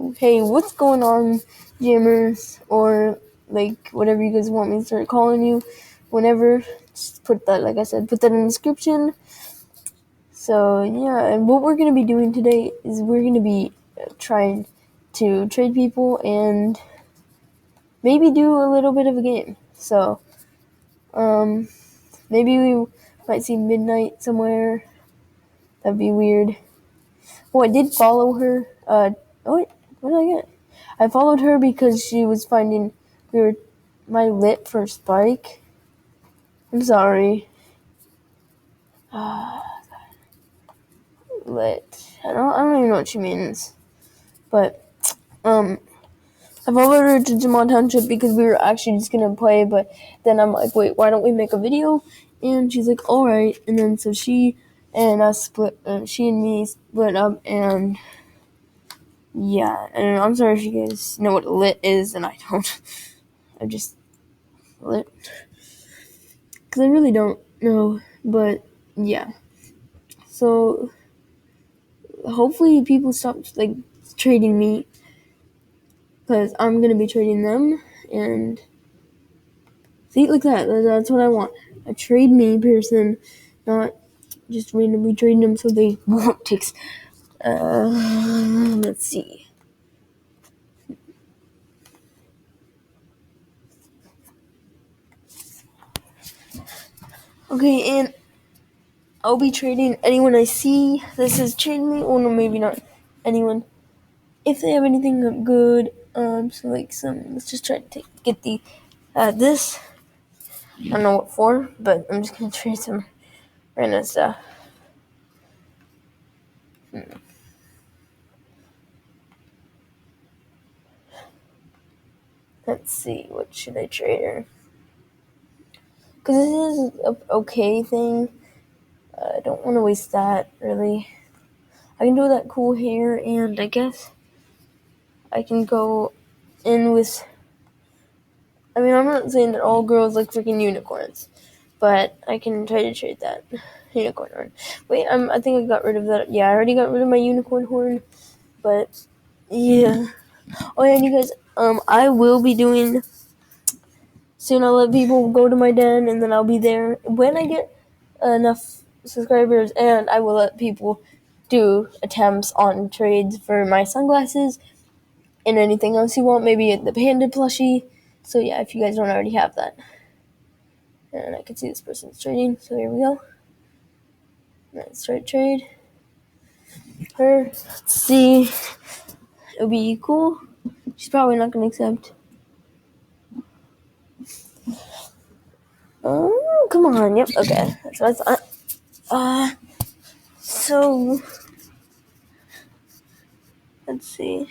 So, hey, what's going on, jammers, or like whatever you guys want me to start calling you, whenever, just put that, like I said, put that in the description. So, yeah, and what we're going to be doing today is we're going to be trying to trade people and maybe do a little bit of a game. So, maybe we might see Midnight somewhere. That'd be weird. Oh, I did follow her. What did I get? I followed her because she was finding my lit for Spike. I'm sorry. Lit. I don't even know what she means. But I followed her to Jamon Township because we were actually just gonna play, but then I'm like, wait, why don't we make a video? And she's like, alright. And then so she and me split up, and yeah, and I'm sorry if you guys know what lit is, and I don't. I'm just lit. Because I really don't know, but yeah. So, hopefully people stop, trading me, because I'm going to be trading them, and see, like that's what I want. A trade me person, not just randomly trading them so they won't take, let's see. Okay, and I'll be trading anyone I see. This is trading me. Oh no, maybe not anyone. If they have anything good, so like let's just try to get this. I don't know what for, but I'm just gonna trade some random stuff. Let's see, what should I trade her? Because this is an okay thing. I don't want to waste that, really. I can do that cool hair, and I guess I can go in with... I mean, I'm not saying that all girls like freaking unicorns, but I can try to trade that unicorn horn. Wait, I think I got rid of that. Yeah, I already got rid of my unicorn horn, but yeah. Oh yeah, and you guys, I will be doing... Soon I'll let people go to my den, and then I'll be there when I get enough subscribers, and I will let people do attempts on trades for my sunglasses and anything else you want, maybe the panda plushie. So yeah, if you guys don't already have that. And I can see this person's trading, so here we go. Let's start trade. Her, let's see. It'll be cool. She's probably not gonna accept. Oh, come on. Yep, okay. That's what I thought. So let's see.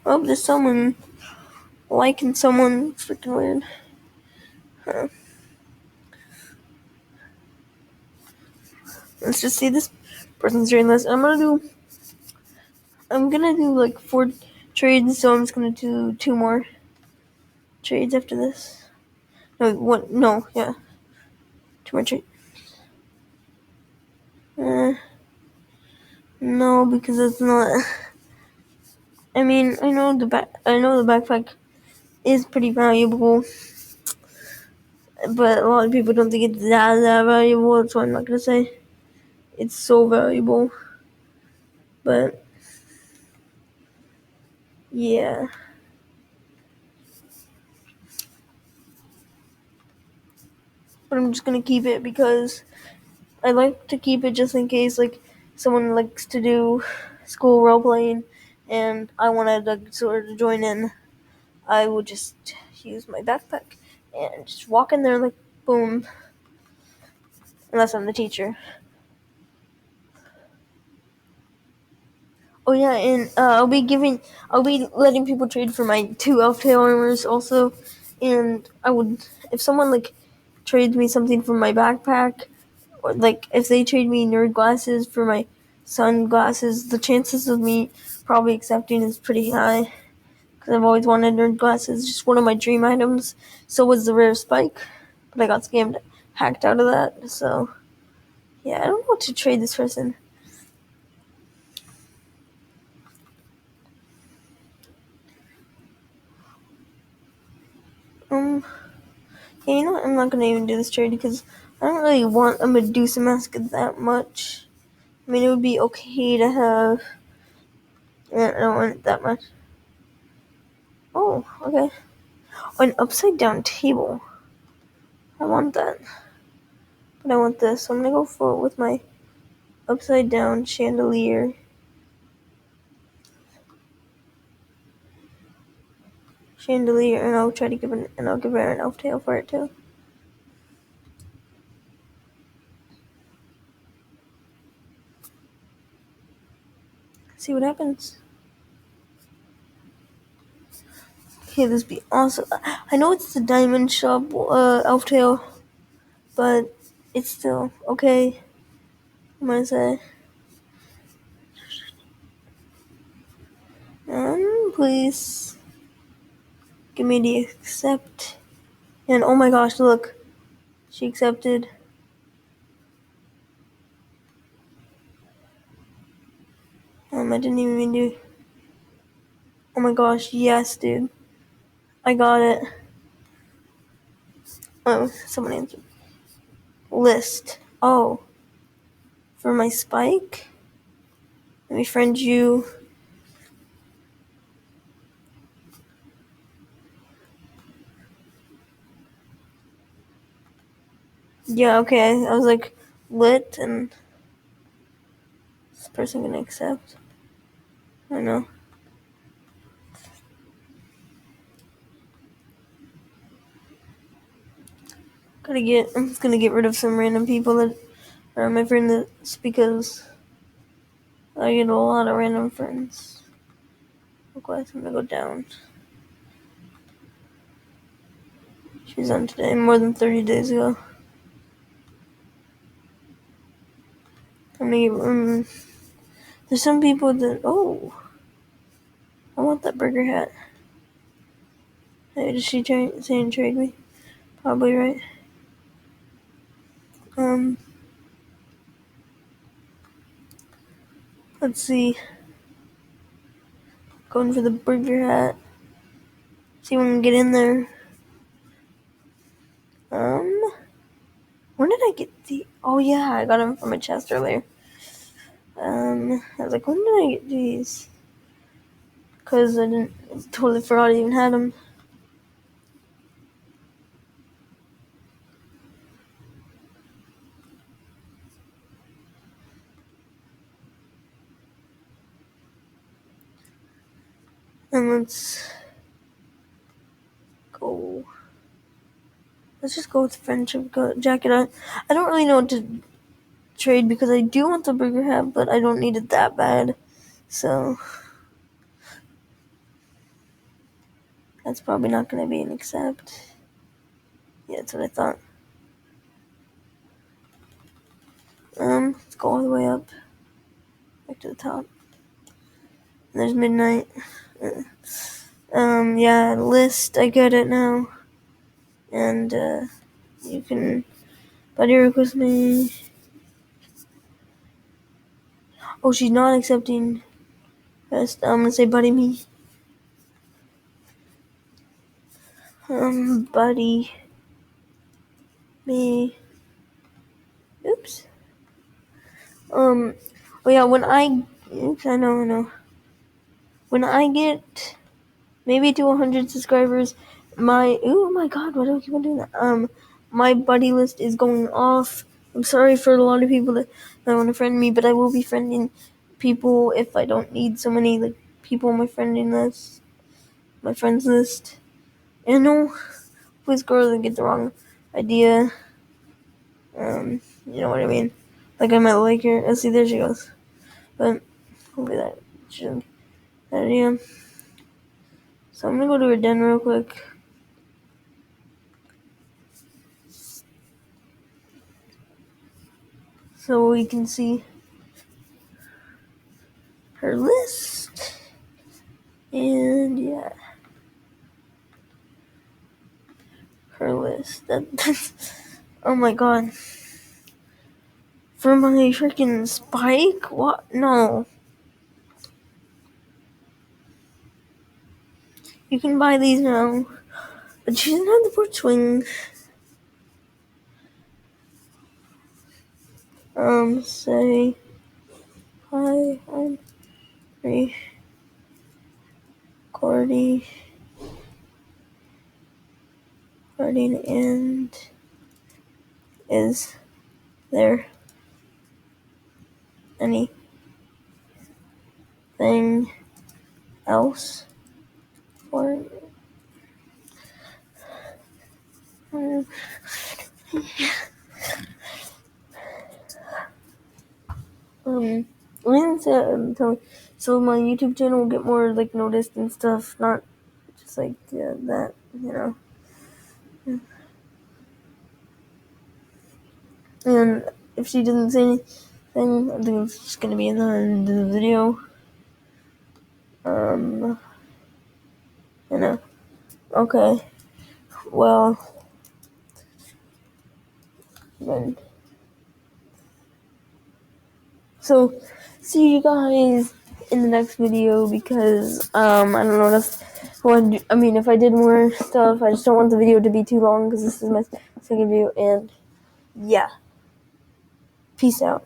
Oh, there's someone liking someone. Freaking weird. Huh. Let's just see this person's trading list. I'm gonna do like 4 trades, so I'm just gonna do 2 more trades after this. No, 1. No, yeah. 2 more trades. No, because it's not. I mean, I know the backpack is pretty valuable, but a lot of people don't think it's that valuable. That's why I'm not gonna say it's so valuable. But yeah. But I'm just gonna keep it because I like to keep it just in case, like, someone likes to do school role playing, and I wanted to sort of join in. I would just use my backpack and just walk in there like boom, unless I'm the teacher. Oh yeah, and I'll be letting people trade for my 2 elf-tail armors also, and if someone like trades me something from my backpack, or like if they trade me nerd glasses for my sunglasses, the chances of me probably accepting is pretty high, because I've always wanted nerd glasses, just one of my dream items. So was the rare Spike, but I got hacked out of that, so Yeah, I don't know what to trade this person. Yeah, you know what? I'm not gonna even do this trade because I don't really want a Medusa mask that much. I mean, it would be okay to have. Yeah, I don't want it that much. Oh, okay. An upside down table. I want that. But I want this, so I'm gonna go for it with my upside down chandelier. And I'll try to give her an elf tail for it too. See what happens. Okay, this be awesome. I know it's the diamond shop elf tail, but it's still okay. I'm gonna say. Please give me the accept. And oh my gosh, look, she accepted. I didn't even mean to. Oh my gosh, yes, dude, I got it. Oh, someone answered. List. Oh, for my spike. Let me friend you. Yeah, okay. I was like, lit, and this person gonna accept. I know. I'm just gonna get rid of some random people that are my friend that's because I get a lot of random friends. Request, I'm gonna go down. She's on today, more than 30 days ago. There's some people that, oh, I want that burger hat. Hey, did she say and trade me? Probably right. Let's see. Going for the burger hat. See if we can get in there. When did I get the? Oh yeah, I got them from a chest earlier. I was like, when did I get these? Cause I totally forgot I even had them. And let's go. Let's just go with friendship jacket. I don't really know what to trade because I do want the burger hat, but I don't need it that bad. So that's probably not gonna be an accept. Yeah, that's what I thought. Let's go all the way up. Back to the top. And there's midnight. Yeah, list, I get it now. And, you can buddy request me. Oh, she's not accepting. Best. I'm gonna say buddy me. Buddy me. Oops. Oh yeah, oops, I know. When I get maybe to 100 subscribers, oh my god, why do I keep on doing that? My buddy list is going off. I'm sorry for a lot of people that want to friend me, but I will be friending people if I don't need so many like people on my friends list. And no, please girl doesn't get the wrong idea. You know what I mean? Like I might like her. Oh, see, there she goes. But hopefully that shouldn't. Yeah. So I'm gonna go to her den real quick. So we can see her list. And yeah. Her list. That's oh my god. For my freaking Spike? What? No. You can buy these now. But she doesn't have the porch wings. Say hi, I'm recording and is there anything else for so my YouTube channel will get more like noticed and stuff, not just like that, you know. And if she doesn't say anything, I think it's just gonna be in the end of the video. You know. Okay. Well, then. So, see you guys in the next video because I don't know. That's what I mean. If I did more stuff, I just don't want the video to be too long because this is my second video. And yeah, peace out.